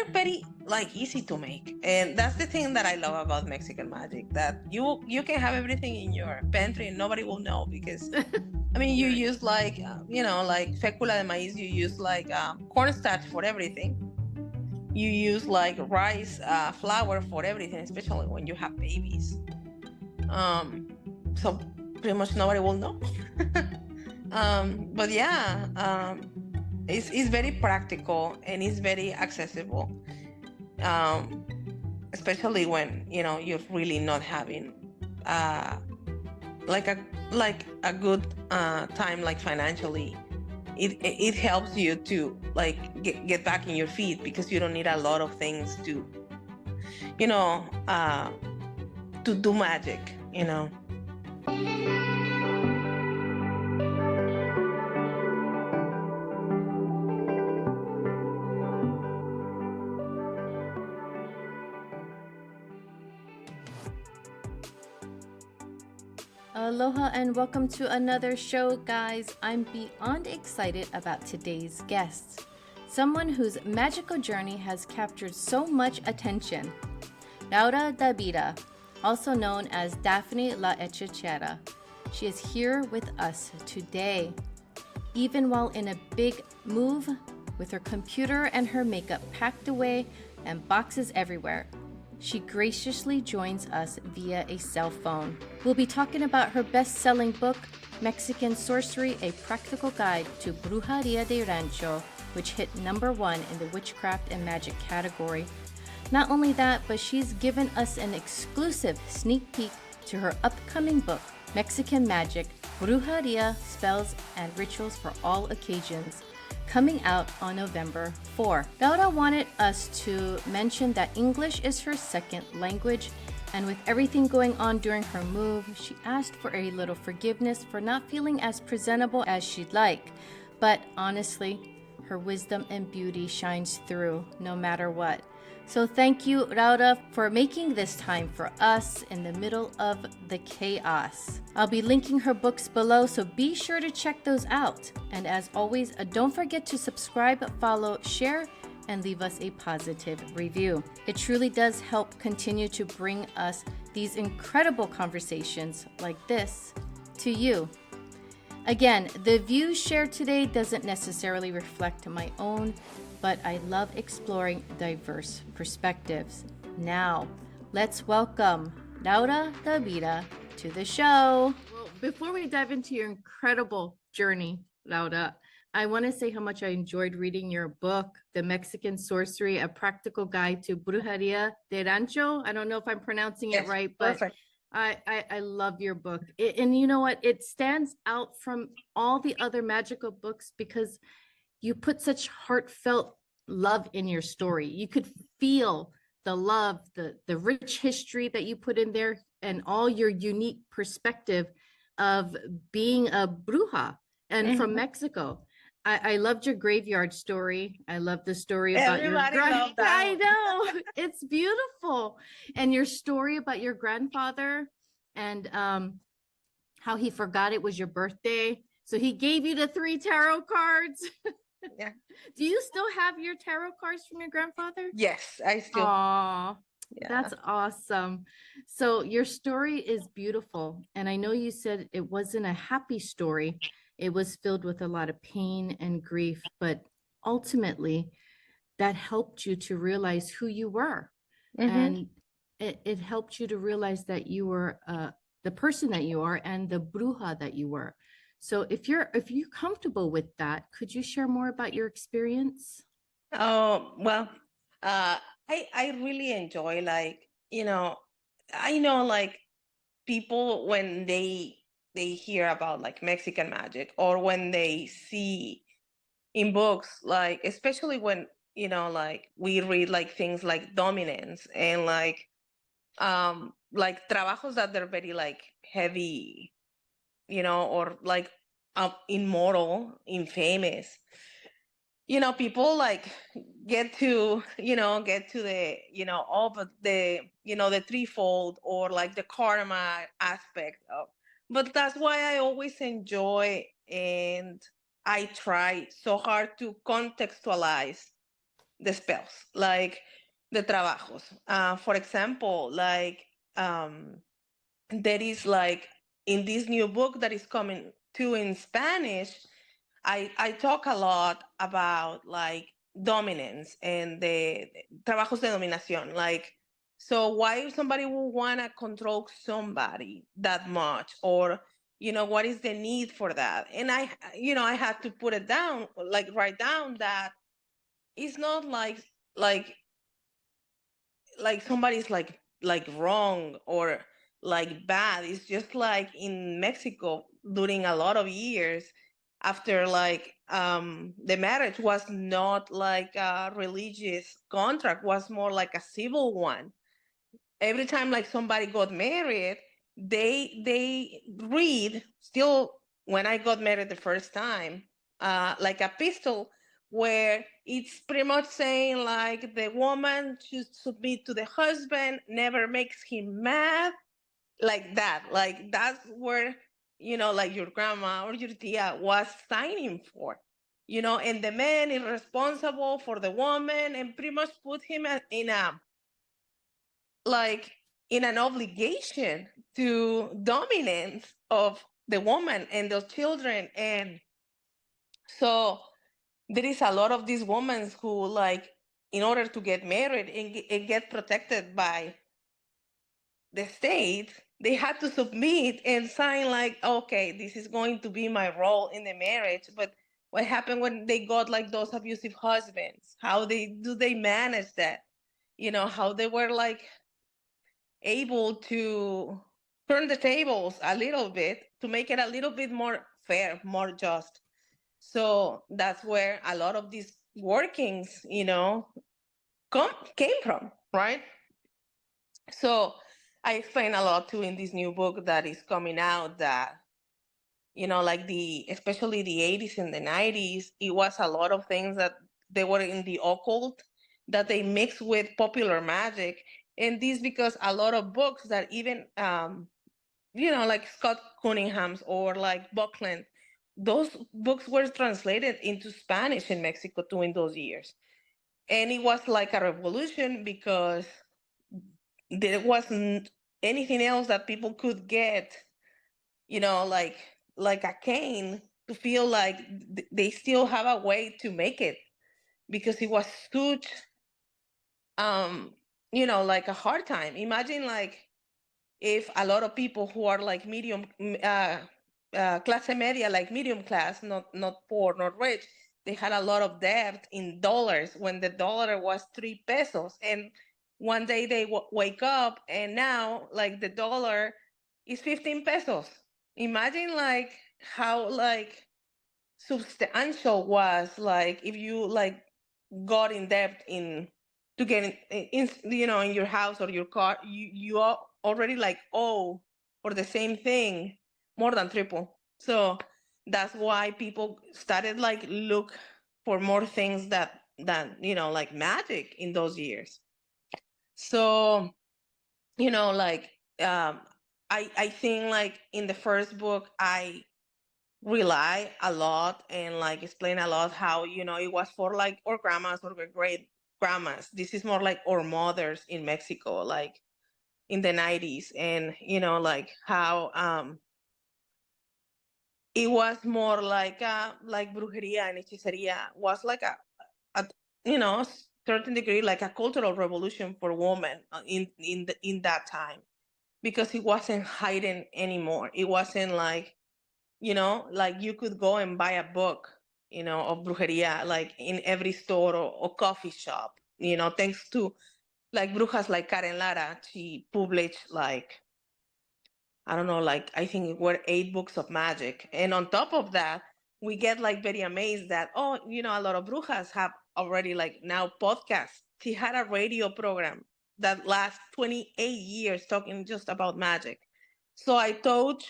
they're very like easy to make, and that's the thing that I love about Mexican magic, that you can have everything in your pantry and nobody will know, because I mean, you Right. use like like fecula de maíz, you use like cornstarch for everything, you use like rice flour for everything, especially when you have babies. um so pretty much nobody will know. But yeah, it's very practical and it's very accessible, um especially when you're really not having uh like a good time, like financially. It helps you to like get back in your feet, because you don't need a lot of things to you know uh to do magic. Aloha and welcome to another show, guys. I'm beyond excited about today's guest, someone whose magical journey has captured so much attention. Laura Davila, also known as Daphne La Hechicera. She is here with us today. Even while in a big move, with her computer and her makeup packed away and boxes everywhere, she graciously joins us via a cell phone. We'll be talking about her best-selling book, Mexican Sorcery, A Practical Guide to Brujeria de Rancho, which hit #1 in the witchcraft and magic category. Not only that, but she's given us an exclusive sneak peek to her upcoming book, Mexican Magic, Brujeria, Spells and Rituals for All Occasions, coming out on November 4. Laura wanted us to mention that English is her second language, and with everything going on during her move, she asked for a little forgiveness for not feeling as presentable as she'd like. But honestly, her wisdom and beauty shines through no matter what. So thank you, Laura, for making this time for us in the middle of the chaos. I'll be linking her books below, so be sure to check those out. And as always, don't forget to subscribe, follow, share, and leave us a positive review. It truly does help continue to bring us these incredible conversations like this to you. Again, the views shared today doesn't necessarily reflect my own, but I love exploring diverse perspectives. Now, let's welcome Laura Davila to the show. Well, before we dive into your incredible journey, Laura, I want to say how much I enjoyed reading your book, The Mexican Sorcery, A Practical Guide to Brujeria de Rancho. I don't know if I'm pronouncing it Yes, right, but perfect. I love your book. And you know what? It stands out from all the other magical books because you put such heartfelt love in your story. You could feel the love, the rich history that you put in there, and all your unique perspective of being a bruja and from Mexico. I loved your graveyard story. I love the story about Everybody loved that I one. know, it's beautiful. And your story about your grandfather and how he forgot it was your birthday. So he gave you the 3 tarot cards. Yeah. Do you still have your tarot cards from your grandfather? Yes, I still. Aw, Yeah. that's awesome. So your story is beautiful. And I know you said it wasn't a happy story. It was filled with a lot of pain and grief, but ultimately that helped you to realize who you were. And it helped you to realize that you were the person that you are and the bruja that you were. So if you're comfortable with that, could you share more about your experience? Oh, well, uh, I really enjoy, like, I know, like, people when they hear about like Mexican magic, or when they see in books, like especially when like we read like things like dominance, and like trabajos that they're very like heavy, or like immoral, infamous. People like get to the all but the threefold, or like the karma aspect of. But that's why I always enjoy, and I try so hard to contextualize the spells, like the trabajos. For example, like there is like in this new book that is coming to in Spanish, I talk a lot about like dominance and the trabajos de dominación. Like, so why somebody would want to control somebody that much, or what is the need for that? And I had to put it down, like write down that it's not like somebody's like wrong or like bad. It's just like in Mexico during a lot of years after like the marriage was not like a religious contract, was more like a civil one. Every time like somebody got married, they read still, when I got married the first time, like a pistol where it's pretty much saying like the woman should submit to the husband, never makes him mad, like that. Like that's where like your grandma or your tia was signing for, and the man is responsible for the woman and pretty much put him in a like in an obligation to dominance of the woman and those children. And so there is a lot of these women who like, in order to get married and get protected by the state, they had to submit and sign like, okay, this is going to be my role in the marriage. But what happened when they got like those abusive husbands? How they manage that? How they were like able to turn the tables a little bit to make it a little bit more fair, more just. So that's where a lot of these workings, came from, right? So I explain a lot too in this new book that is coming out that, like especially the 80s and the 90s, it was a lot of things that they were in the occult that they mixed with popular magic. And this because a lot of books that even, like Scott Cunningham's or like Buckland, those books were translated into Spanish in Mexico too in those years. And it was like a revolution because there wasn't anything else that people could get, like a cane to feel like they still have a way to make it, because it was such like a hard time. Imagine like if a lot of people who are like medium clase media, like medium class, not poor, not rich, they had a lot of debt in dollars when the dollar was 3 pesos. And one day they wake up and now like the dollar is 15 pesos. Imagine like how like substantial was like if you like got in debt in to get in your house or your car, you are already like owe for the same thing more than triple. So that's why people started like look for more things that like magic in those years. So like I think like in the first book I rely a lot and like explain a lot how it was for like our grandmas or great grandmas. This is more like our mothers in Mexico, like in the 90s. And like how it was more like brujeria and hechiceria was like a certain degree like a cultural revolution for women in that time, because it wasn't hidden anymore. It wasn't like like you could go and buy a book, of brujeria, like in every store or coffee shop, thanks to like brujas like Karen Lara. She published like, I don't know, like I think it were 8 books of magic. And on top of that, we get like very amazed that, oh, a lot of brujas have already like now podcasts. She had a radio program that lasts 28 years talking just about magic. So I taught,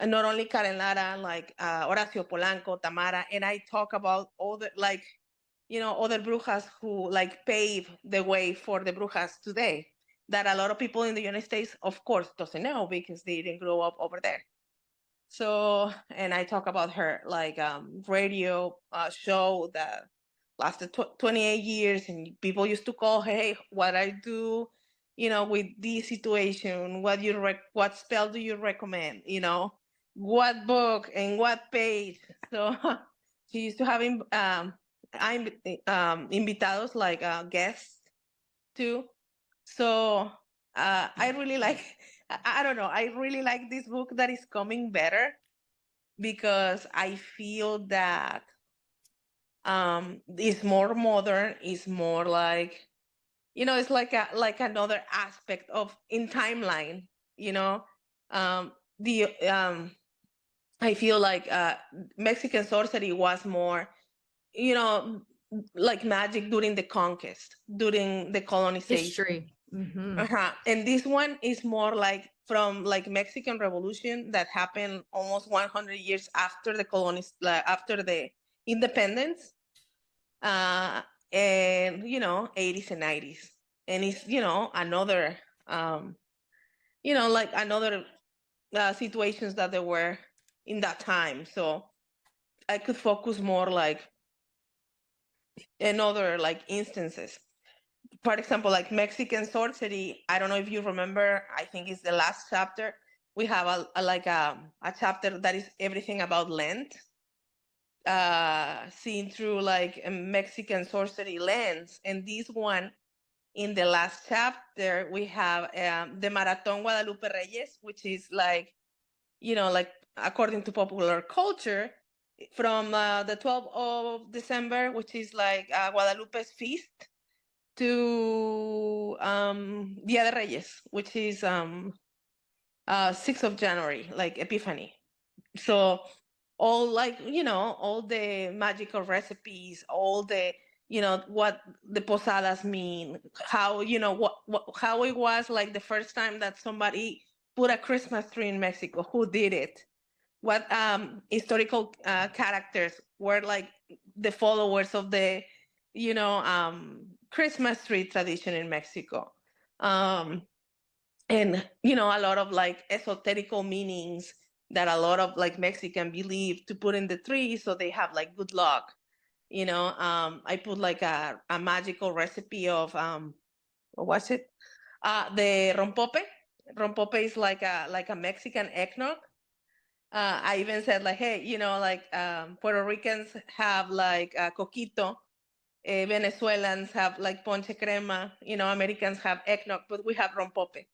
and not only Karen Lara, like Horacio Polanco, Tamara, and I talk about all the like, other brujas who like pave the way for the brujas today, that a lot of people in the United States, of course, doesn't know because they didn't grow up over there. So, and I talk about her like radio show that lasted 28 years, and people used to call, hey, what I do, with this situation, what spell do you recommend, what book and what page. So she used to have invitados, like guests too. So I really like, I don't know, I really like this book that is coming better, because I feel that it's more modern, it's more like, it's like another aspect of in timeline, you know. The I feel like Mexican sorcery was more, you know, like magic during the conquest, during the colonization. History. Mm-hmm. And this one is more like from like Mexican Revolution that happened almost 100 years after the after the independence, uh, and 80s and 90s, and it's another like another situations that there were in that time. So I could focus more like in other like instances. For example, like Mexican sorcery, I don't know if you remember, I think it's the last chapter. We have a chapter that is everything about Lent, seen through like a Mexican sorcery lens. And this one, in the last chapter, we have the Marathon Guadalupe Reyes, which is like, like according to popular culture, from the 12th of December, which is like Guadalupe's feast, to Dia de Reyes, which is 6th of January, like Epiphany. So all like, all the magical recipes, all the, what the posadas mean, how, how it was like the first time that somebody put a Christmas tree in Mexico, who did it, what historical characters were like the followers of the, Christmas tree tradition in Mexico. And, a lot of like esoterical meanings that a lot of like Mexican believe to put in the tree so they have like good luck. I put like a magical recipe of what was it? The rompope. Rompope is like a Mexican eggnog. I even said like, hey, like Puerto Ricans have like coquito, Venezuelans have like ponche crema, Americans have eggnog, but we have rompope.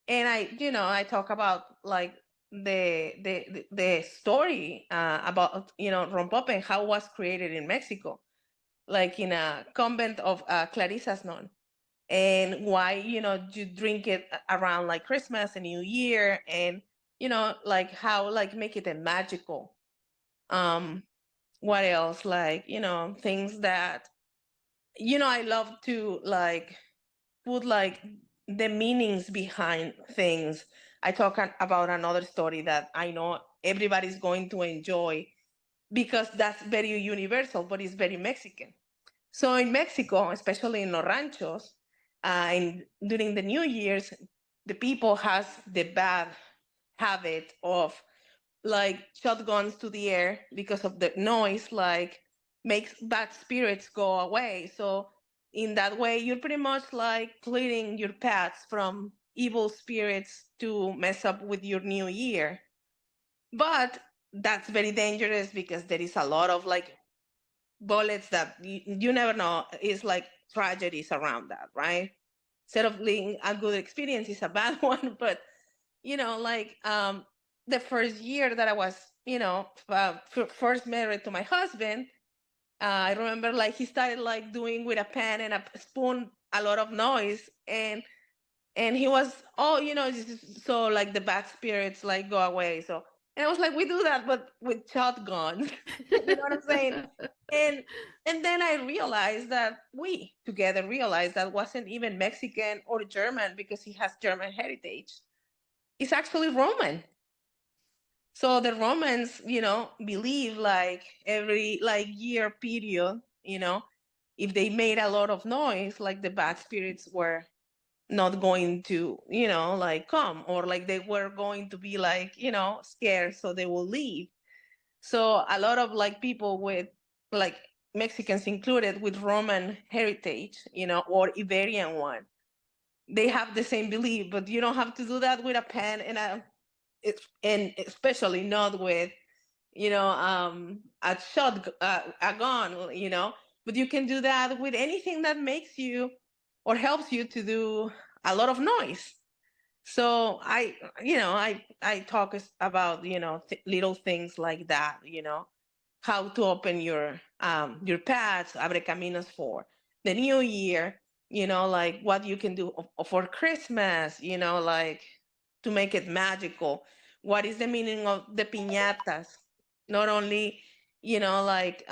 And I talk about like the story about rompope and how it was created in Mexico, like in a convent of Clarisas nun, and why you drink it around like Christmas and New Year, and like how like make it a magical. What else, like things that I love to like put like the meanings behind things. I talk about another story that I know everybody's going to enjoy, because that's very universal, but it's very Mexican. So in Mexico, especially in los ranchos, during the New Year's, the people has the bad habit of like shotguns to the air, because of the noise, like makes bad spirits go away. So in that way, you're pretty much like clearing your paths from evil spirits to mess up with your new year. But that's very dangerous, because there is a lot of like bullets that you never know, is like tragedies around that, right? Instead of being a good experience, is a bad one. But like the first year that I was first married to my husband, I remember like he started like doing with a pen and a spoon a lot of noise, and he was, oh, so like the bad spirits like go away. So, and I was like, we do that but with shotguns. You know what I'm saying? And then I realized that we together realized that wasn't even Mexican or German, because he has German heritage. It's actually Roman. So the Romans, believe like every like year period, if they made a lot of noise, like the bad spirits were not going to, like come, or like they were going to be like, scared, so they will leave. So a lot of like people with like Mexicans included, with Roman heritage, or Iberian one. They have the same belief, but you don't have to do that with a pen and especially not with, a gun, but you can do that with anything that makes you or helps you to do a lot of noise. So I talk about, little things like that, how to open your paths, abre caminos for the new year, like what you can do for Christmas, like to make it magical. What is the meaning of the piñatas? Not only, like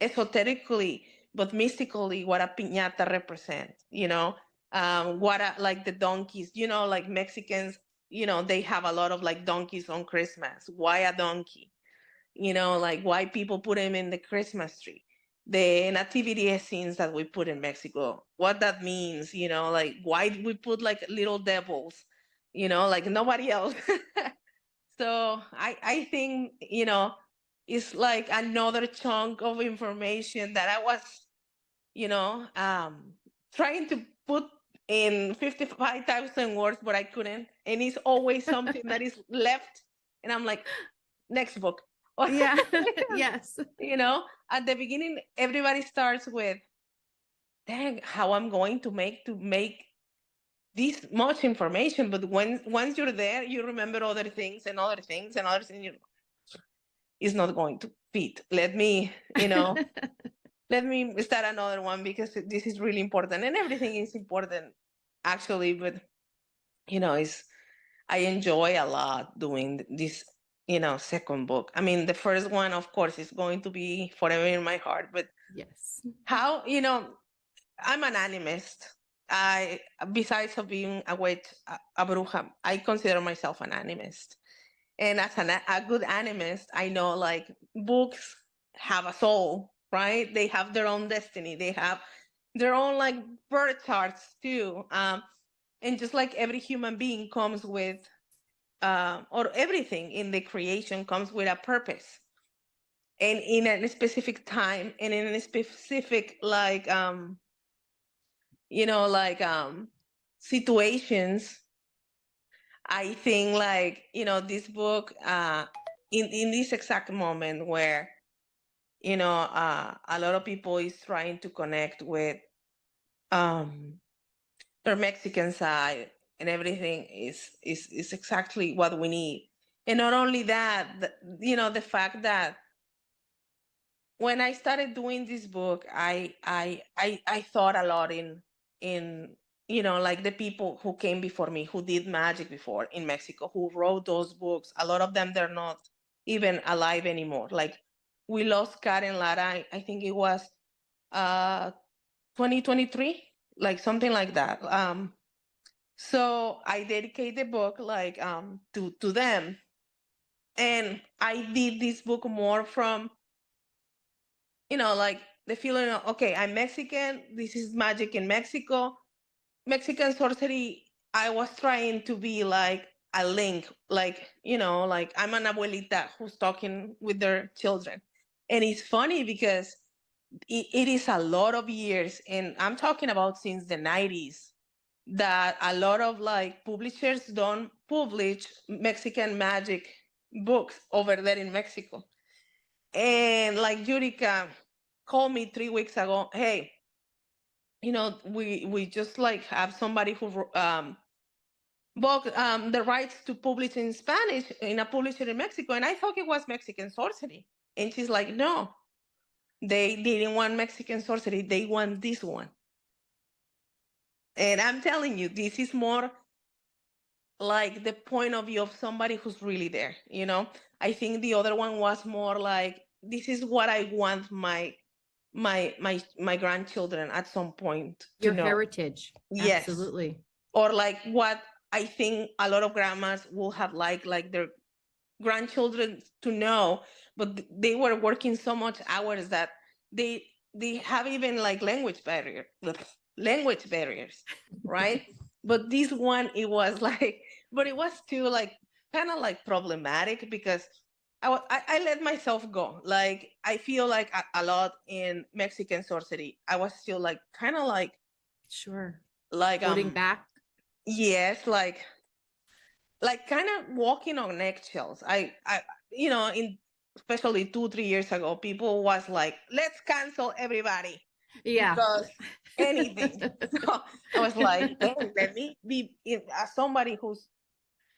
esoterically, but mystically, what a piñata represents, like the donkeys, like Mexicans, they have a lot of like donkeys on Christmas. Why a donkey? Like why people put them in the Christmas tree, the nativity scenes that we put in Mexico, what that means, like why we put like little devils, like nobody else. So I think, it's like another chunk of information that I was, trying to put in 55,000 words, but I couldn't. And it's always something that is left. And I'm like, next book. Yeah. Yes. At the beginning, everybody starts with, dang, how I'm going to make this much information. But once you're there, you remember other things and other things and other things. It's not going to fit. Let me start another one because this is really important, and everything is important actually. But it's I enjoy a lot doing this. Second book. I mean, the first one, of course, is going to be forever in my heart. But Yes. how I'm an animist. I, besides of being a witch, a bruja, I consider myself an animist. And as a good animist, I know like books have a soul, right? They have their own destiny. They have their own like birth charts too. And just like every human being comes with, or everything in the creation comes with a purpose, and in a specific time, and in a specific like situations. I think like this book, in this exact moment where a lot of people is trying to connect with um their Mexican side, and everything is exactly what we need. And not only that, the fact that when I started doing this book, I thought a lot in like the people who came before me, who did magic before in Mexico, who wrote those books. A lot of them, they're not even alive anymore. Like we lost Karen Lara. I think it was 2023, like something like that. So I dedicate the book like to them, and I did this book more from like the feeling of, okay, I'm Mexican. This is magic in Mexico. Mexican sorcery, I was trying to be like a link, like, like I'm an abuelita who's talking with their children. And it's funny because it is a lot of years, and I'm talking about since the 90s, that a lot of like publishers don't publish Mexican magic books over there in Mexico. And like Yurika called me 3 weeks ago, hey, we just like have somebody who bought the rights to publish in Spanish in a publisher in Mexico, and I thought it was Mexican Sorcery. And she's like, no, they didn't want Mexican Sorcery, they want this one. And I'm telling you, this is more like the point of view of somebody who's really there. I think the other one was more like, this is what I want my grandchildren at some point to Your know. heritage. Yes. Absolutely. Or like what I think a lot of grandmas will have like their grandchildren to know, but they were working so much hours that they have even like language barriers, right? But this one, it was like, but it was too like kind of like problematic because I let myself go. Like I feel like a lot in Mexican sorcery. I was still like kind of Sure. like Holding back. yes, like kind of walking on eggshells. I in especially 2 3 years ago, people was like, let's cancel everybody Yeah. because anything. So I was like, hey, let me be as somebody whose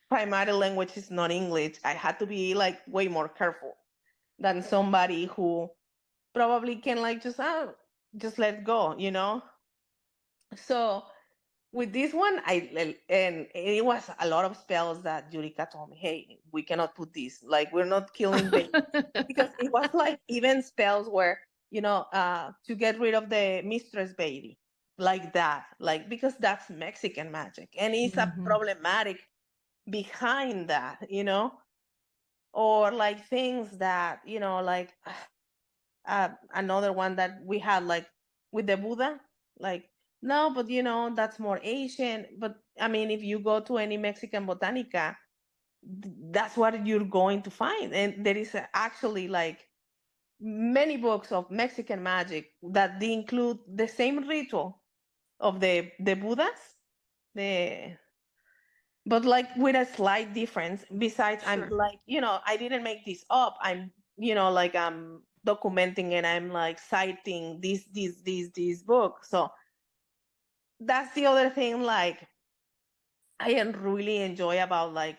primary language is not English. I had to be like way more careful than somebody who probably can like just let go, So with this one, and it was a lot of spells that Yurika told me, hey, we cannot put this. Like we're not killing babies because it was like even spells where to get rid of the mistress baby, like that, like because that's Mexican magic, and it's a Mhm. problematic behind that, or like things that like another one that we had like with the Buddha, like no, but that's more Asian. But I mean, if you go to any Mexican botanica, that's what you're going to find, and there is actually like many books of Mexican magic that they include the same ritual of the Buddhas, the but like with a slight difference. Besides, I'm Sure. like, I didn't make this up. I'm, like I'm documenting and I'm like citing this book. So that's the other thing. Like I am really enjoy about like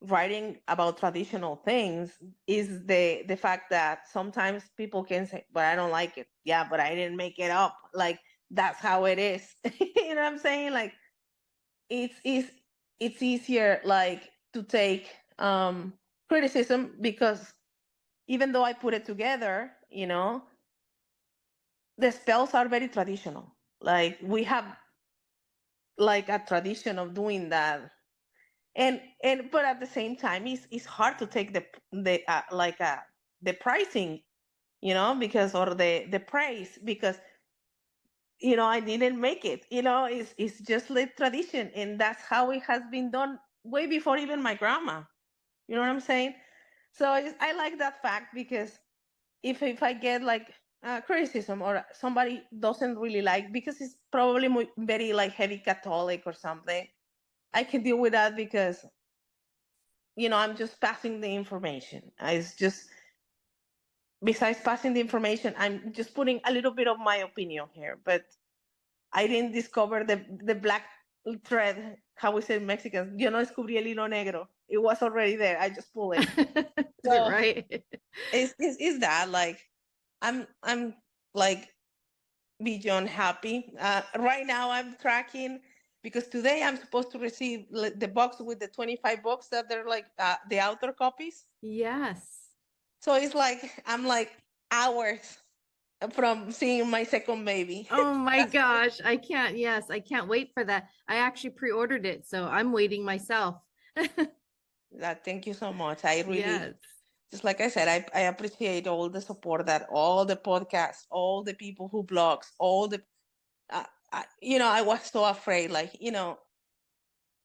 writing about traditional things is the fact that sometimes people can say, but I don't like it. Yeah, but I didn't make it up. Like that's how it is. You know what I'm saying? Like it's it's easier like to take criticism because even though I put it together, the spells are very traditional. Like we have like a tradition of doing that, and but at the same time, it's hard to take the pricing, because or the praise because I didn't make it. It's just like tradition, and that's how it has been done way before even my grandma. You know what I'm saying? So I like that fact because if I get like criticism or somebody doesn't really like because it's probably very like heavy Catholic or something, I can deal with that because I'm just passing the information. It's just besides passing the information, I'm just putting a little bit of my opinion here, but I didn't discover the black thread. How we say in Mexicans, yo no descubrí el hilo negro. It was already there. I just pull it. So Right. is that like I'm like beyond happy. Right now I'm tracking because today I'm supposed to receive the box with the 25 books that they're like the author copies. Yes. So it's like I'm like hours from seeing my second baby. Oh my gosh. I can't. Yes, I can't wait for that. I actually pre-ordered it, so I'm waiting myself. Thank you so much. I really, Yes. just like I said, I appreciate all the support that all the podcasts, all the people who blogs, all the, I was so afraid, like,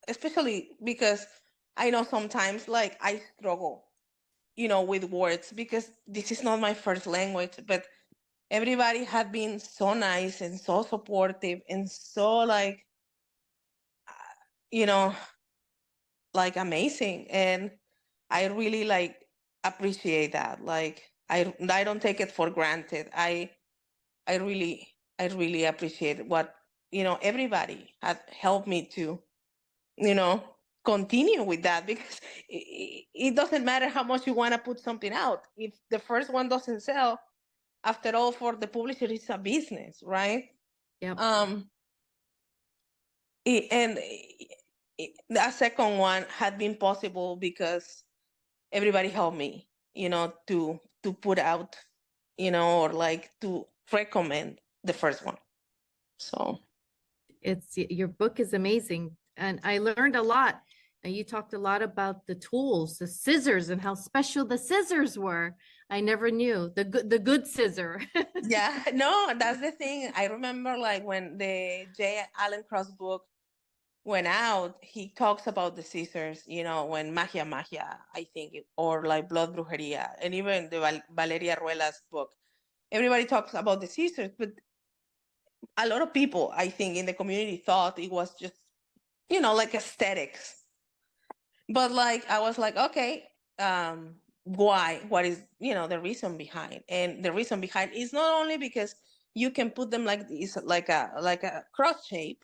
especially because I know sometimes like I struggle, with words because this is not my first language, but everybody had been so nice and so supportive and so like, you know, like amazing. And I really like appreciate that. Like I don't take it for granted. I really appreciate what, everybody had helped me to, you know, continue with that because it doesn't matter how much you want to put something out. If the first one doesn't sell, after all, for the publisher, it's a business, right? Yep. Um, and the second one had been possible because everybody helped me, to put out, or like to recommend the first one. So It's your book is amazing, and I learned a lot. And you talked a lot about the tools, the scissors, and how special the scissors were. I never knew the good scissor. yeah, no, that's the thing. I remember like when the J. Allen Cross book went out, he talks about the scissors, when Magia, I think, or like Blood Brujeria, and even the Valeria Ruela's book. Everybody talks about the scissors, but a lot of people, I think, in the community thought it was just, like aesthetics. But like, I was like, okay, why? What is, the reason behind? And the reason behind is not only because you can put them like this, like a cross shape.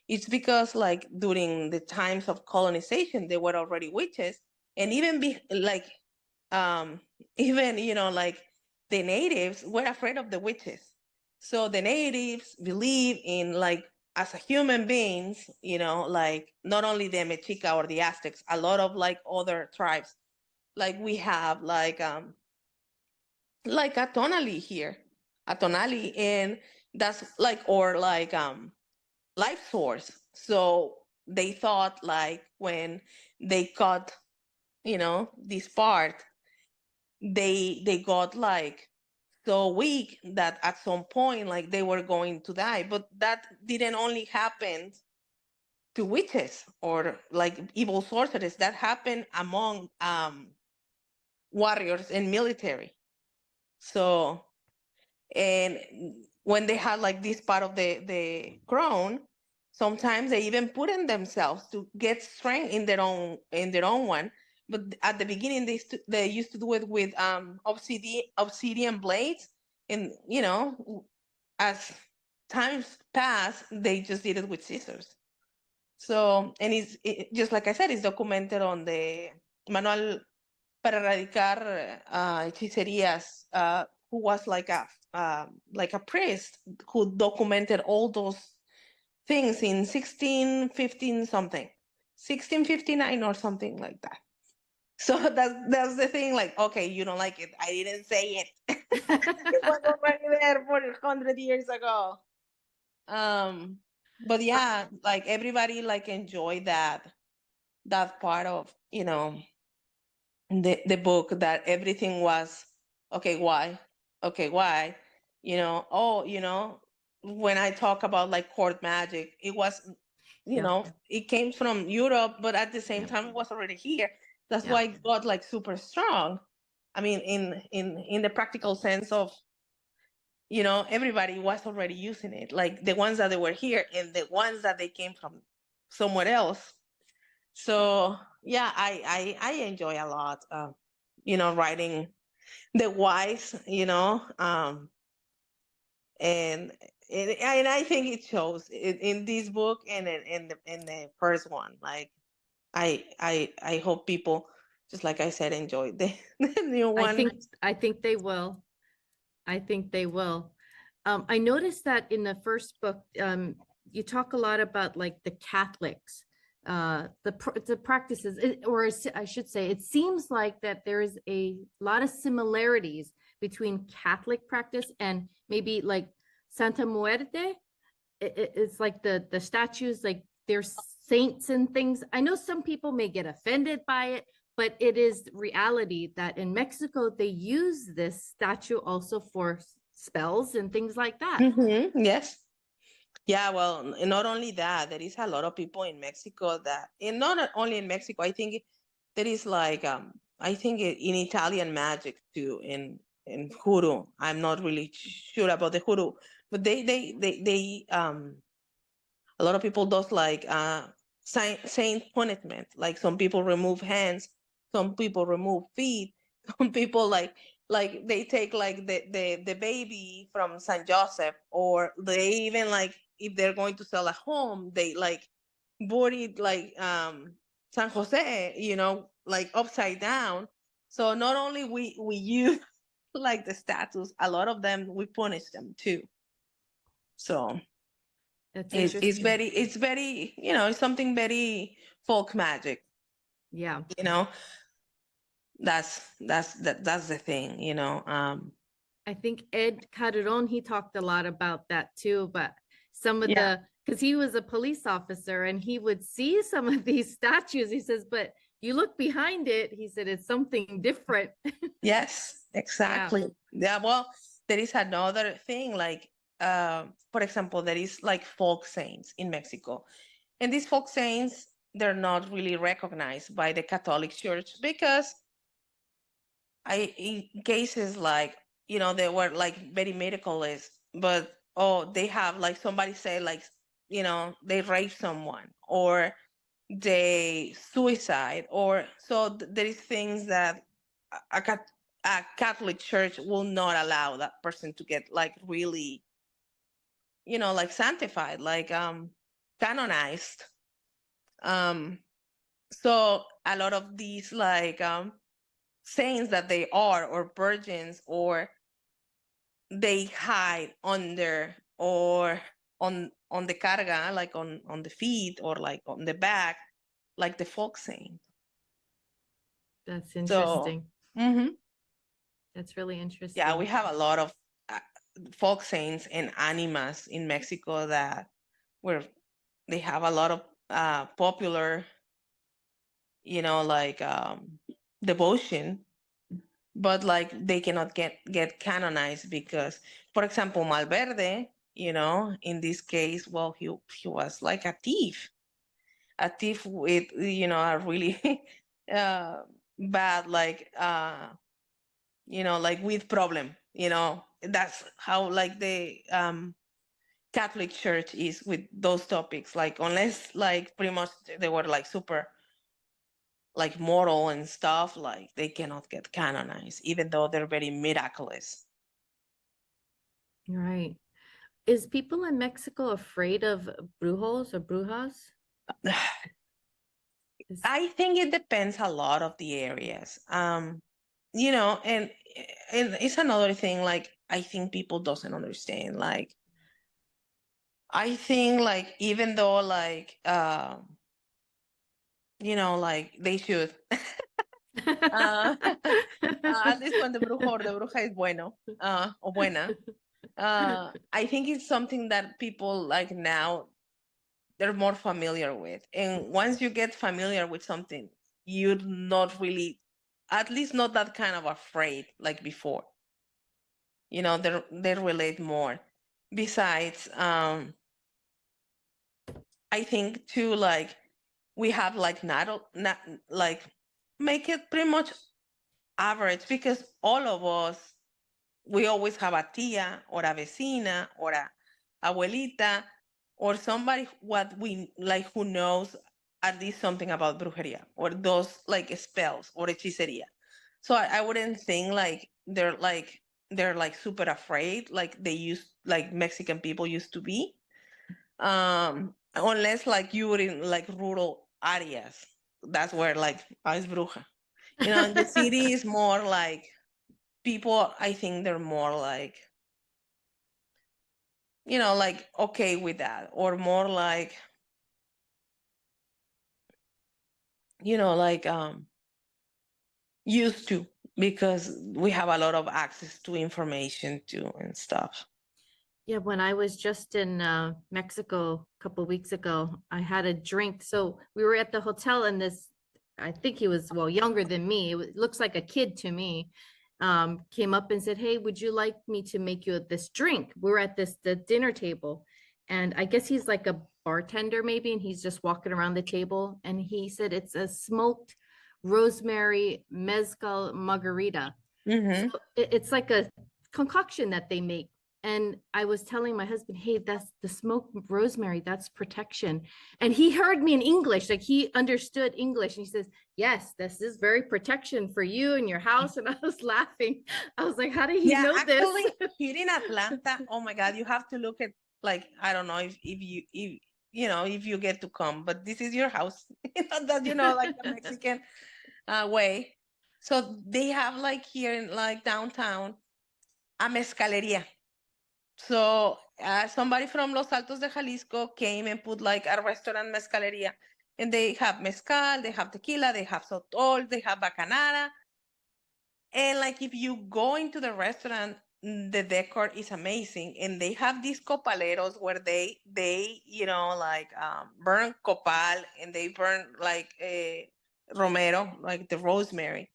It's because like during the times of colonization, they were already witches, and even um, even like the natives were afraid of the witches. So the natives believe in like as a human beings, like not only the Mexica or the Aztecs, a lot of like other tribes, like we have like a tonali here, a tonali, and that's like or like life source. So they thought like when they cut, this part, they got like so weak that at some point like they were going to die. But that didn't only happen to witches or like evil sorcerers. That happened among warriors and military. So, and when they had like this part of the crown, sometimes they even put in themselves to get strength in their own one. But at the beginning they used to do it with obsidian blades, and as times pass they just did it with scissors. So, and just like I said, it's documented on the manual para erradicar hechicerías, who was like a priest who documented all those things in 1615 something, 1659 or something like that. So that's the thing. Like, okay, you don't like it. I didn't say it. It was already there 400 years ago. But yeah, like everybody like enjoyed that part of the book, that everything was okay. Why? Okay, why? Oh, when I talk about like court magic, it was, Yeah. it came from Europe, but at the same Yeah. time, it was already here. That's Yeah. why it got like super strong. I mean, in the practical sense of, everybody was already using it, like the ones that they were here and the ones that they came from somewhere else. So yeah, I enjoy a lot, writing the whys, and and I think it shows in this book and in the first one. Like I hope people, just like I said, enjoy the new I one. think I think they will. I think they will. I noticed that in the first book, you talk a lot about like the Catholics, the practices, I should say, it seems like that there is a lot of similarities between Catholic practice and maybe like Santa Muerte. It's like the statues, like there's saints and things. I know some people may get offended by it, but it is reality that in Mexico they use this statue also for spells and things like that. Yes. Yeah, well, not only that, there is a lot of people in Mexico that, and not only in Mexico, I think there is like, I think in Italian magic too, in hoodoo. I'm not really sure about the hoodoo, but a lot of people does like saint punishment. Like some people remove hands, some people remove feet, some people like they take like the baby from San Joseph, or they even like if they're going to sell a home, they like buried like San Jose, like upside down. So not only we use like the statues, a lot of them we punish them too. So That's it's interesting. very, it's something very folk magic, Yeah. you know. That's the thing, I think Ed Calderon, he talked a lot about that too, but some of yeah. because he was a police officer and he would see some of these statues. He says, but you look behind it, he said, it's something different. Yes, Yeah. exactly. Yeah, well, there is another thing like, for example, there is like folk saints in Mexico, And these folk saints, they're not really recognized by the Catholic Church because in cases like, they were like very medicalist, but they have like somebody say like, they rape someone or they suicide, or so there is things that a Catholic Church will not allow that person to get like really, like sanctified, like canonized. Um, so a lot of these like saints that they are, or virgins, or they hide under or on the carga, like on the feet or like on the back, like the folk saint. That's So interesting. mhm. That's really Yeah, interesting. we have a lot of uh, folk saints and animas in Mexico that where they have a lot of popular, like devotion, but like they cannot get canonized because, for example, Malverde, in this case, well, he was like a thief with, a really uh bad like like with problem, that's how like the Catholic Church is with those topics, like unless like pretty much they were like super like moral and stuff, like they cannot get canonized even though they're very miraculous. Right. Is people in Mexico afraid of brujos or brujas? Is... I think it depends a lot of the areas. And it's another thing, like I think people doesn't understand, like I think like even though like like they should at least when the brujo or the bruja is bueno or buena, I think it's something that people like now they're more familiar with. And once you get familiar with something, you're not really, at least not that kind of afraid like before. They relate more. Besides, I think too, like we have like not like make it pretty much average because all of us, we always have a tia or a vecina or a abuelita or somebody what we like who knows at least something about brujeria or those like spells or hechiceria. So I wouldn't think like they're like super afraid like they used like Mexican people used to be. Unless like you were in like rural areas. That's where like es bruja. In the city is more like people, I think they're more like, like okay with that, or more like, like used to, because we have a lot of access to information too and stuff. Yeah, when I was just in Mexico a couple weeks ago, I had a drink. So we were at the hotel, and this, I think he was, well, younger than me. Looks like a kid to me. Came up and said, "Hey, would you like me to make you this drink?" We were at the dinner table, and I guess he's like a bartender maybe, and he's just walking around the table. And he said it's a smoked rosemary mezcal margarita. So Mm-hmm. it's like a concoction that they make. And I was telling my husband, hey, that's the smoked rosemary, that's protection. And he heard me in English, like he understood English. And he says, yes, this is very protection for you and your house. And I was laughing. I was like, how did he Yeah, know this? actually, here in Atlanta, oh my God, you have to look at, like, I don't know if you get to come, but this is your house. That like the Mexican way. So they have like here in like downtown a mezcaleria. So somebody from Los Altos de Jalisco came and put like a restaurant mezcaleria, and they have mezcal, they have tequila, they have sotol, they have bacanara, and like if you go into the restaurant, the decor is amazing, and they have these copaleros where they like burn copal, and they burn like romero, like the rosemary,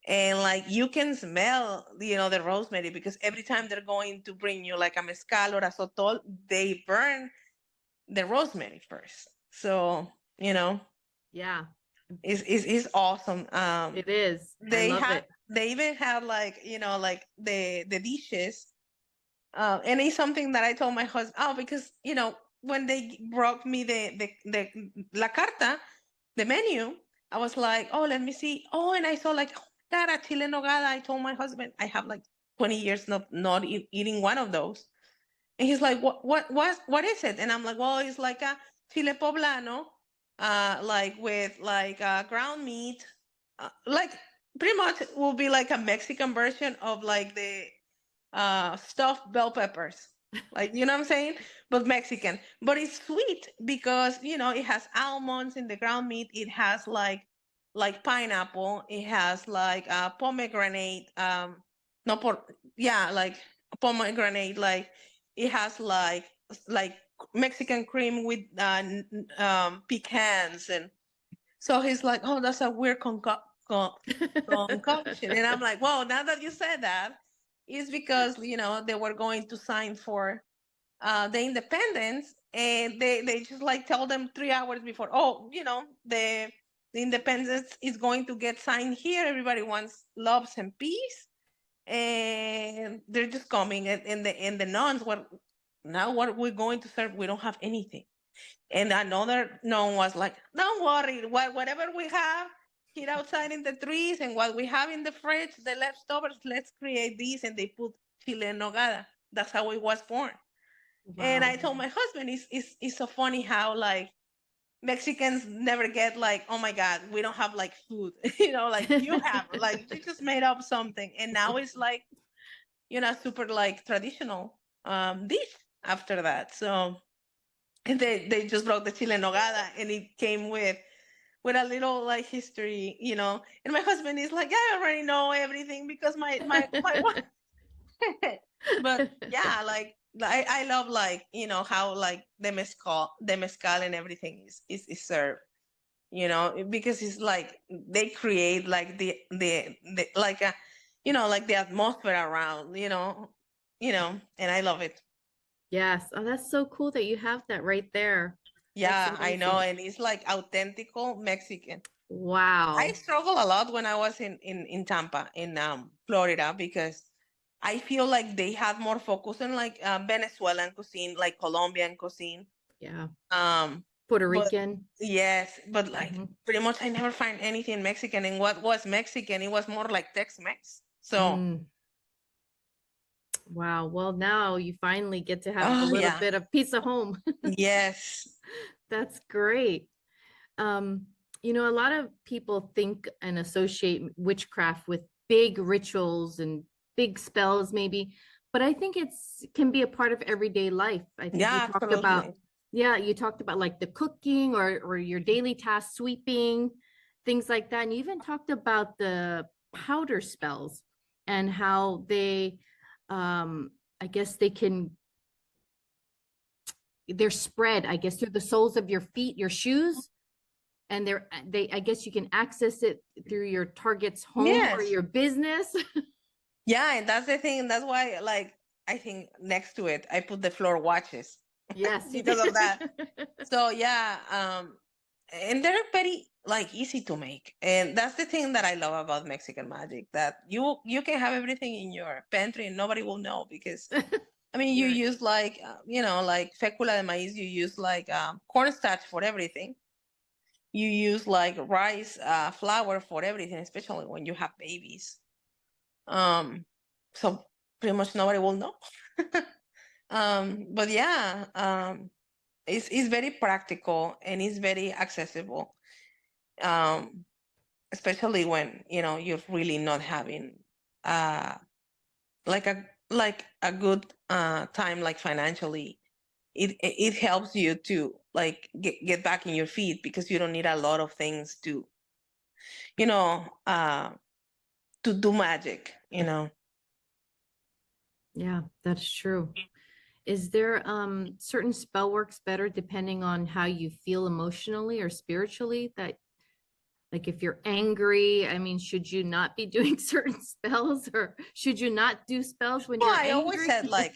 and like you can smell the rosemary, because every time they're going to bring you like a mezcal or a sotol, they burn the rosemary first. So, Yeah, it's awesome. it is. I They love had it. they even had like, like the dishes. And it's something that I told my husband, oh, because when they brought me the la carta, the menu, I was like, oh, let me see. Oh, and I saw like, oh my God, a chile nogada. I told my husband, I have like 20 years not eating one of those. And he's like, what is it? And I'm like, well, it's like a chile poblano, like with like ground meat, like pretty much will be like a Mexican version of like the stuffed bell peppers. Like, you know what I'm saying? But Mexican. But it's sweet because, it has almonds in the ground meat. It has like pineapple. It has like pomegranate. No, yeah, like pomegranate. Like it has like Mexican cream with pecans. And so he's like, oh, that's a weird concoction. And I'm like, well, now that you said that, it's because, they were going to sign for the independence. And they just like tell them 3 hours before, oh, the independence is going to get signed here. Everybody wants loves and peace. And they're just coming. And the nuns, what we're going to serve? We don't have anything. And another known was like, don't worry, whatever we have here outside in the trees and what we have in the fridge, the leftovers, let's create these. And they put chile en nogada. That's how it was born. And I Wow. told my husband, it's so funny how like Mexicans never get like, oh my God, we don't have like food. Like you have, like you just made up something. And now it's like, super like traditional dish after that. So and they just brought the chile en nogada, and it came with a little like history. And my husband is like, I already know everything because my wife. But yeah, like I love like how like the mezcal and everything is served. Because it's like they create like the like a like the atmosphere around. And I love it. Yes. Oh, that's so cool that you have that right there. That's Yeah, I know, amazing. and it's like authentical Mexican. I Wow. struggle a lot when I was in Tampa, in Florida, because I feel like they had more focus on like Venezuelan cuisine, like Colombian cuisine. Yeah. Um, Puerto but Rican. yes, but like Hmm. pretty much I never find anything Mexican. And what was Mexican, it was more like Tex-Mex. So, Mm, wow. Well, now you finally get to have a oh little yeah, bit of peace of home. yes, That's great. Um, a lot of people think and associate witchcraft with big rituals and big spells, maybe, but I think it's can be a part of everyday life. I think you yeah, talked about, absolutely. yeah, you talked about like the cooking or your daily task, sweeping, things like that. And you even talked about the powder spells and how they, I guess they're spread, I guess, through the soles of your feet, your shoes, and they I guess you can access it through your target's home or Yes. your business. Yeah, and that's the thing. That's why, like, I think next to it, I put the floor watches Yes, you because did. of that. So yeah, and they're very like easy to make, and that's the thing that I love about Mexican magic. That you can have everything in your pantry and nobody will know because I mean you Right. use like like fecula de maíz. You use like cornstarch for everything. You use like rice flour for everything, especially when you have babies. Um, so pretty much nobody will know. But yeah, it's very practical and it's very accessible. Um, especially when you're really not having uh like a good time like financially. It helps you to like get back in your feet because you don't need a lot of things to you know uh to do magic. Yeah, that's true. Is there certain spell works better depending on how you feel emotionally or spiritually? That like if you're angry, I mean, should you not be doing certain spells or should you not do spells when Well, you're I always angry? said like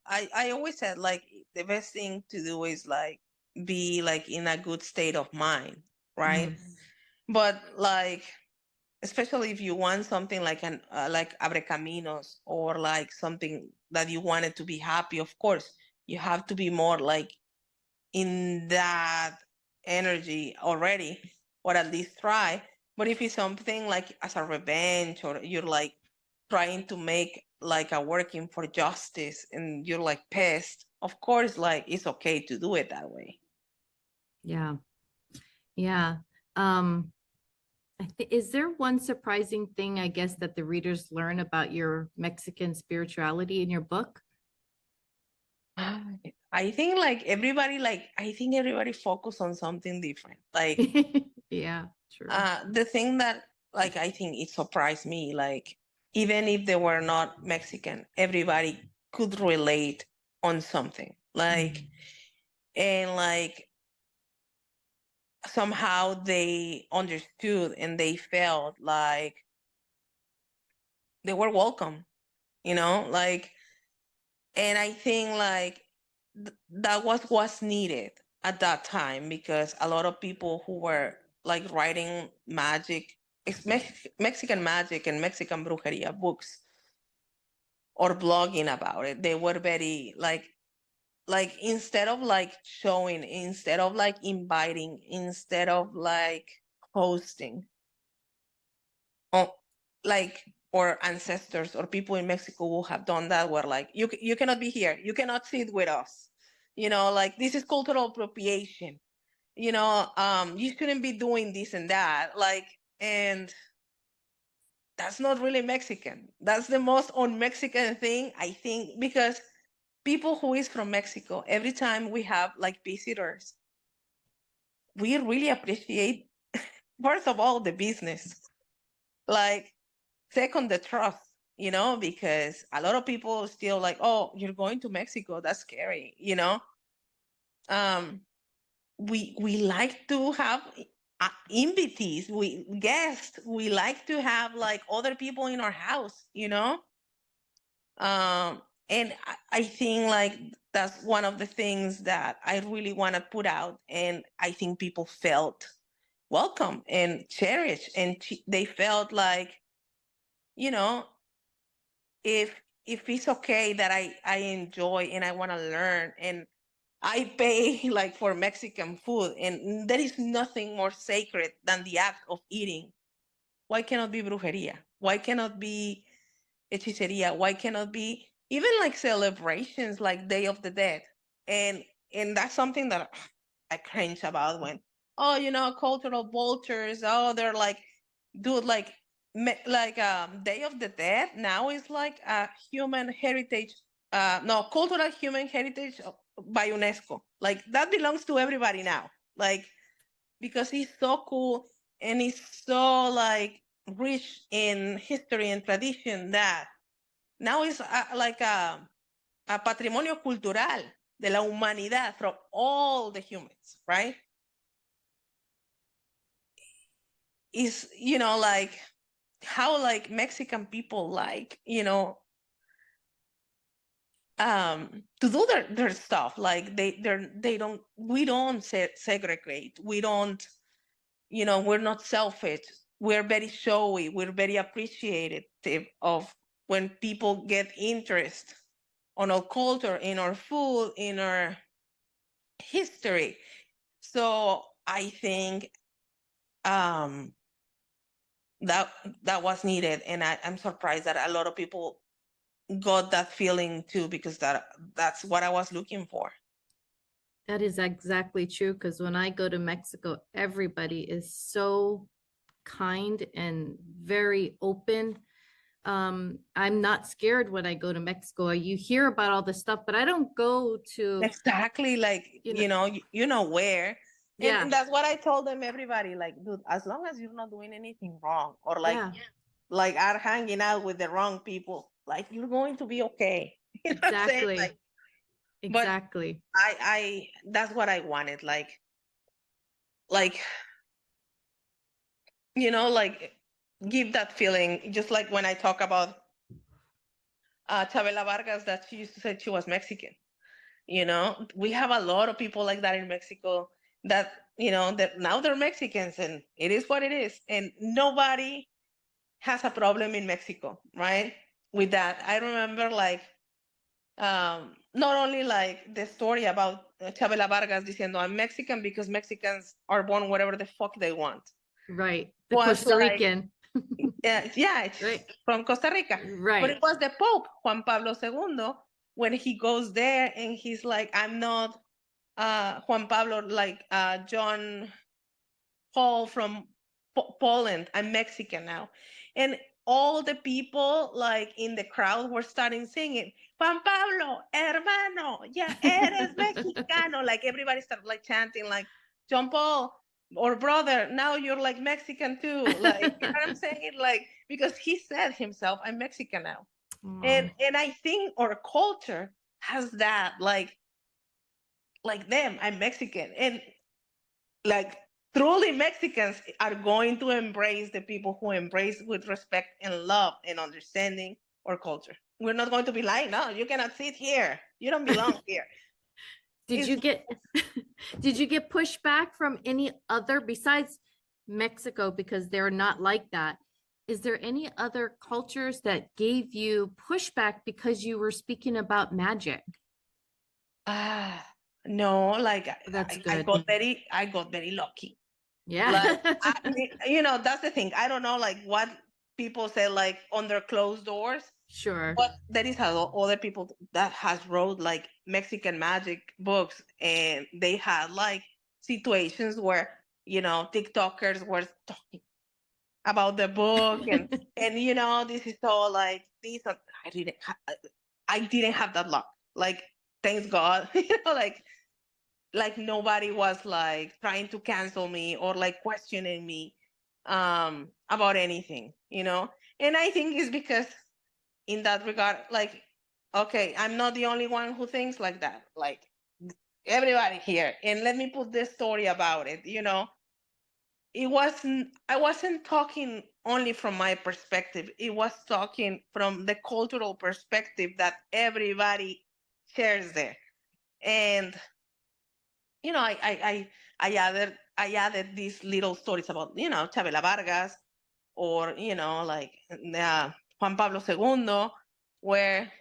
I always said like the best thing to do is like be like in a good state of mind, right? Mm. But like, especially if you want something like an like abre caminos, or like something that you wanted to be happy, of course you have to be more like in that energy already, or at least try. But if it's something like as a revenge, or you're like trying to make like a working for justice and you're like pissed, of course like it's okay to do it that way. Yeah. Yeah. Um, is there one surprising thing, I guess, that the readers learn about your Mexican spirituality in your book? I think everybody focus on something different. Like Yeah, true. the thing that like I think it surprised me, like even if they were not Mexican, everybody could relate on something. Like and like somehow they understood and they felt like they were welcome, like, and I think like that was what's needed at that time, because a lot of people who were like writing magic, Mexican magic and Mexican brujeria books, or blogging about it, they were very like instead of like showing, instead of like inviting, instead of like hosting, oh, like, or ancestors or people in Mexico who have done that were like, you cannot be here, you cannot sit with us, like this is cultural appropriation, you shouldn't be doing this and that, like, and that's not really Mexican. That's the most un-Mexican thing, I think, because people who is from Mexico, every time we have like visitors, we really appreciate, first of all, the business, like, second, the trust, because a lot of people still like, oh, you're going to Mexico, that's scary, um we like to have invitees, we guests, we like to have like other people in our house, and I think like that's one of the things that I really want to put out, and I think people felt welcome and cherished, and they felt like, you know if it's okay that I enjoy and I want to learn, and I pay like for Mexican food, and there is nothing more sacred than the act of eating. Why cannot be brujeria? Why cannot be hechiceria? Why cannot be even like celebrations like Day of the Dead? And that's something that I cringe about when, oh, cultural vultures, oh, they're like, dude, like like Day of the Dead now is like a human heritage, no, cultural human heritage by UNESCO. Like that belongs to everybody now. Like, because it's so cool and it's so like rich in history and tradition that now it's like a patrimonio cultural de la humanidad from all the humans, right? Is, like how like Mexican people like, to do their stuff. Like they don't, we don't segregate. We don't, we're not selfish. We're very showy. We're very appreciative of when people get interest on our culture, in our food, in our history. So I think um, that that was needed, and I'm surprised that a lot of people got that feeling too, because that's what I was looking for. That is exactly true. Because when I go to Mexico, everybody is so kind and very open. I'm not scared when I go to Mexico. You hear about all this stuff, but I don't go to, Exactly, like, you know, where. And, yeah, that's what I told them, everybody, like, dude, as long as you're not doing anything wrong, or yeah, like are hanging out with the wrong people, like you're going to be okay. You know what I'm saying? exactly, Like, but exactly. I that's what I wanted, like, like give that feeling, just like when I talk about Chabela Vargas, that she used to say she was Mexican. We have a lot of people like that in Mexico that, that now they're Mexicans, and it is what it is. And nobody has a problem in Mexico, right? With that. I remember not only like the story about Chabela Vargas diciendo, I'm Mexican because Mexicans are born whatever the fuck they want. Right. The Was Costa like, Rican. yeah, it's Right. from Costa Rica. Right. But it was the Pope, Juan Pablo II, when he goes there and he's like, I'm not Juan Pablo, like John Paul from Poland. I'm Mexican now. And all the people like in the crowd were starting singing, Juan Pablo, hermano, ya eres mexicano. Like everybody started like chanting, like John Paul or brother, now you're like Mexican too. Like, you know what I'm saying? Like, because he said himself, I'm Mexican now. And I think our culture has that, like them, I'm Mexican. And like truly Mexicans are going to embrace the people who embrace with respect and love and understanding our culture. We're not going to be like, no, you cannot sit here. You don't belong here. Did you get pushback from any other besides Mexico, because they're not like that? Is there any other cultures that gave you pushback because you were speaking about magic? No, like That's I good. got very lucky. Yeah. Like that's the thing. I don't know like what people say like under closed doors. Sure. But there is other people that has wrote like Mexican magic books, and they had like situations where TikTokers were talking about the book, and this is all like these. I didn't have that luck. Like thanks God, like nobody was like trying to cancel me or like questioning me about anything. And I think it's because in that regard, like, okay, I'm not the only one who thinks like that. Like everybody here, and let me put this story about it. I wasn't talking only from my perspective. It was talking from the cultural perspective that everybody shares there. And I added these little stories about Chabela Vargas, or like Juan Pablo II, where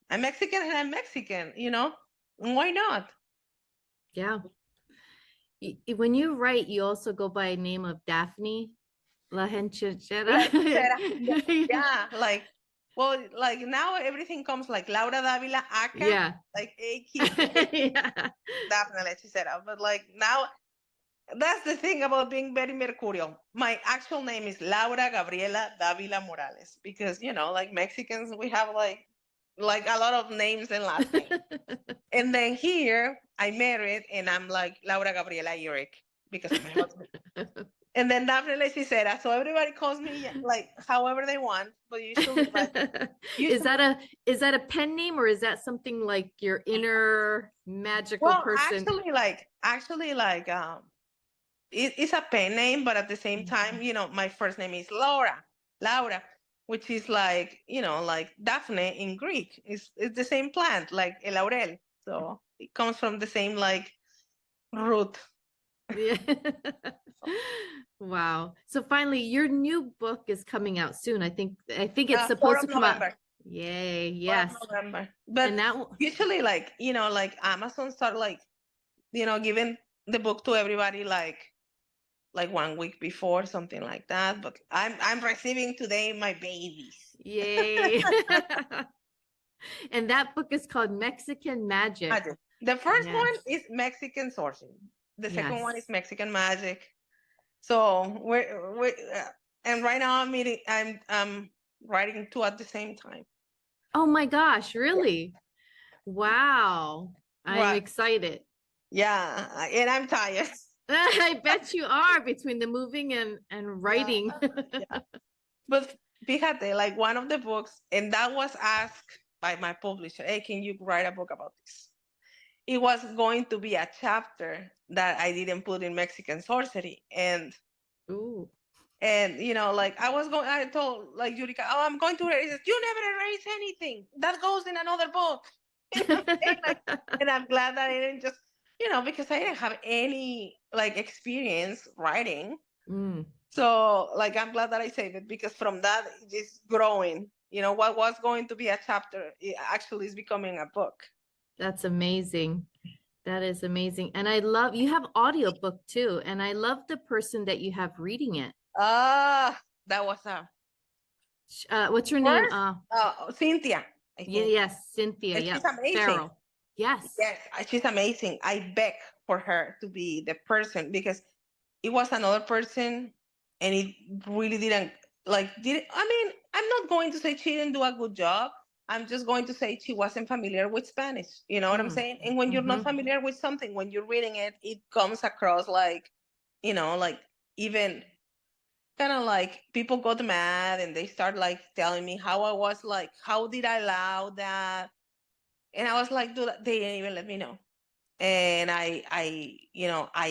I'm Mexican and I'm Mexican. Why not? Yeah. When you write, you also go by a name of Daphne La Henchera. Yeah, like, well, like now everything comes like Laura Davila, Aka, Yeah. like AQ, Yeah. Daphne Hechicera. But like now, that's the thing about being very mercurial. My actual name is Laura Gabriela Davila Morales, because like Mexicans, we have like a lot of names and last names. And then here I married, and I'm like Laura Gabriela Eric because of my husband. And then Daphne Hechicera. So everybody calls me like however they want, but usually like Is that a pen name, or is that something like your inner magical person? Actually like it's a pen name, but at the same time, my first name is Laura, which is like like Daphne in Greek. It's the same plant, like el laurel. So it comes from the same like root. Yeah. Wow. So finally, your new book is coming out soon. I think it's supposed to come out. Yay! Yes. November. But and that usually, like like Amazon start like giving the book to everybody like 1 week before, something like that. But I'm receiving today my babies. Yay! And that book is called Mexican Magic. The first one is Mexican Sorcery. The second one is Mexican Magic. So we're and right now I'm writing two at the same time. Oh my gosh! Really? Yeah. Wow! I'm excited. Yeah, and I'm tired. I bet you are, between the moving and writing. Yeah. But fíjate, like one of the books, and that was asked by my publisher, hey, can you write a book about this? It was going to be a chapter that I didn't put in Mexican Sorcery. And ooh. And like I told like Yurika, oh, I'm going to erase it. You never erase anything. That goes in another book. You know what I'm saying? Like, and I'm glad that I didn't just, because I didn't have any like experience writing. Mm, So like I'm glad that I saved it, because from that it's growing. What was going to be a chapter, it actually is becoming a book. that's amazing. That is amazing. And I love you have audiobook too. And I love the person that you have reading it. That was a What's her name? first, Cynthia, I think. Yes, Cynthia. And she's Yep. amazing. Farrell. Yes. Yes, she's amazing. I beg for her to be the person, because it was another person, and it really didn't I mean, I'm not going to say she didn't do a good job. I'm just going to say she wasn't familiar with Spanish. You know what I'm Mm. saying? And when you're not familiar with something, when you're reading it, it comes across like, like, even kind of like people got mad, and they start like telling me how I was, like, how did I allow that? And I was like, dude, they didn't even let me know. And I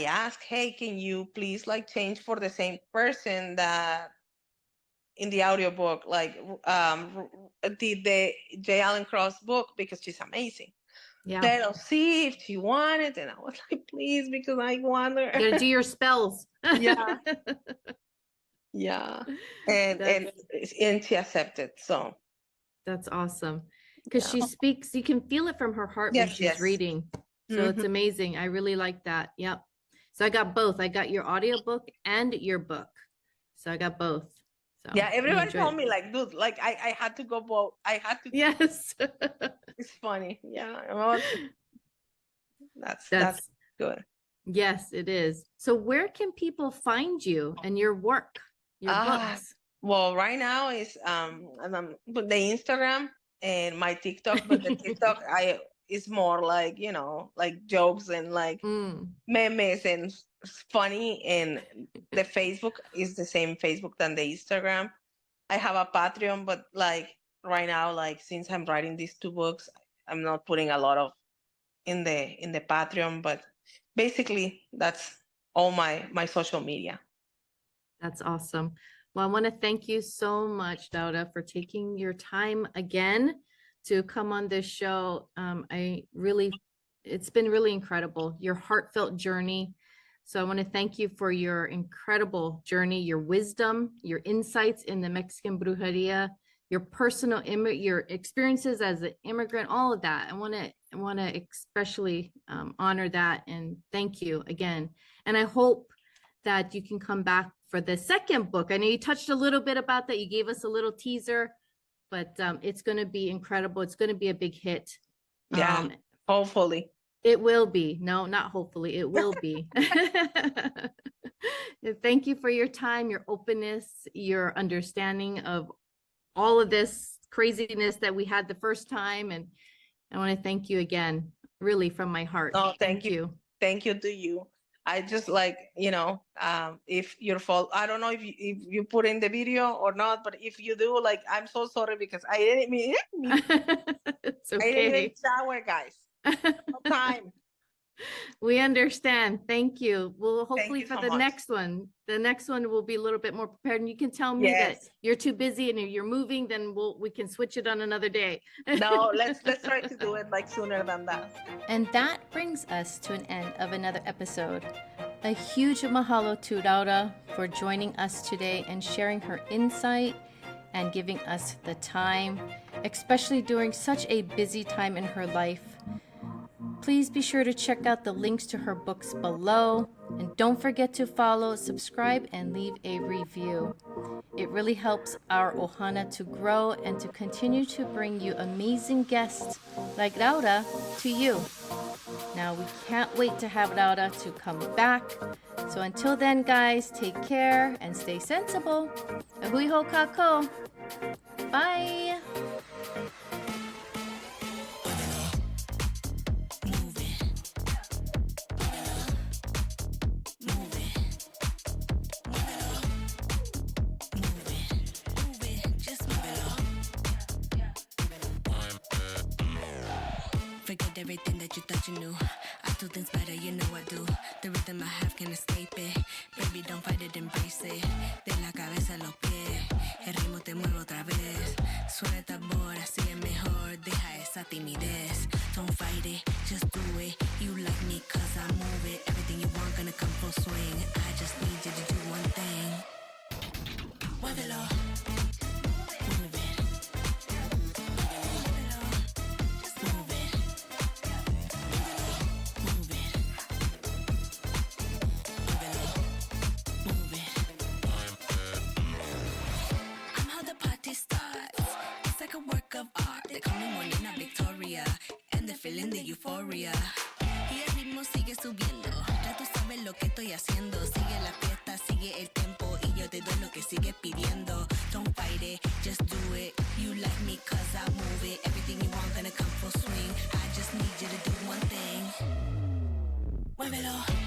asked, hey, can you please like change for the same person that in the audiobook, like, did the J. Allen Cross book, because she's amazing. Yeah. Let us see if she wanted. And I was like, please, because I want her. You gotta do your spells. Yeah. Yeah. And she accepted. So that's awesome. Because yeah. she speaks, you can feel it from her heart when Yes, she's yes. reading. So it's Mhm. amazing. I really like that. Yep. So I got both. I got your audiobook and your book. So I got both. So Yeah, I everybody enjoyed told it. me, like, dude, like I had to go both. I had to. Yes. It's funny. Yeah. Well, that's That's good. yes, it is. So where can people find you and your work, your books? Well, right now is but the Instagram and my TikTok, but the TikTok I is more like, like jokes and like Mm, memes and funny, and the Facebook is the same Facebook than the Instagram. I have a Patreon, but like right now, like since I'm writing these two books, I'm not putting a lot of in the Patreon, but basically that's all my social media. that's awesome. Well, I want to thank you so much, Laura, for taking your time again to come on this show. It's been really incredible, your heartfelt journey. So I want to thank you for your incredible journey, your wisdom, your insights in the Mexican Brujeria, your personal your experiences as an immigrant, all of that. I want to especially honor that and thank you again. And I hope that you can come back for the second book. I know you touched a little bit about that. You gave us a little teaser, but it's going to be incredible. It's going to be a big hit. Yeah, hopefully. It will be. No, not hopefully. It will be. Thank you for your time, your openness, your understanding of all of this craziness that we had the first time. And I want to thank you again, really from my heart. Oh, thank you. Thank you to you. I just like, if your fault, I don't know if you put in the video or not, but if you do, like, I'm so sorry, because I didn't mean it's I didn't even okay. shower, guys. No time. We understand. Thank you. Well, hopefully you for so the much. next one, will be a little bit more prepared. And you can tell me that Yes. you're too busy and if you're moving, then we can switch it on another day. No, let's try to do it like sooner than that. And that brings us to an end of another episode. A huge mahalo to Laura for joining us today and sharing her insight and giving us the time, especially during such a busy time in her life. Please be sure to check out the links to her books below. And don't forget to follow, subscribe, and leave a review. It really helps our Ohana to grow and to continue to bring you amazing guests like Laura to you. Now, we can't wait to have Laura to come back. So until then, guys, take care and stay sensible. Ahui ho kako. Bye. Forget everything that you thought you knew. I do things better, you know I do. The rhythm I have can't escape it. Baby, don't fight it, embrace it. De la cabeza a los pies, el ritmo te mueve otra vez. Suena el tambor, así es mejor. Deja esa timidez. Don't fight it, just do it. You like me cause I move it. Everything you want gonna come full swing. I just need you to do one thing. Muévelo. Move it. Muévelo. Move it. Move it. Move it. I'm how the party starts. It's like a work of art. They call me Morena Victoria. And they're feeling the euphoria. Y el ritmo sigue subiendo. Ya tú sabes lo que estoy haciendo. Sigue la fiesta, sigue el tempo. Y yo te doy lo que sigues pidiendo. Don't fight it, just do it. You like me cause I move it. Everything you want gonna come full swing. I just need you to do one thing. Muévelo.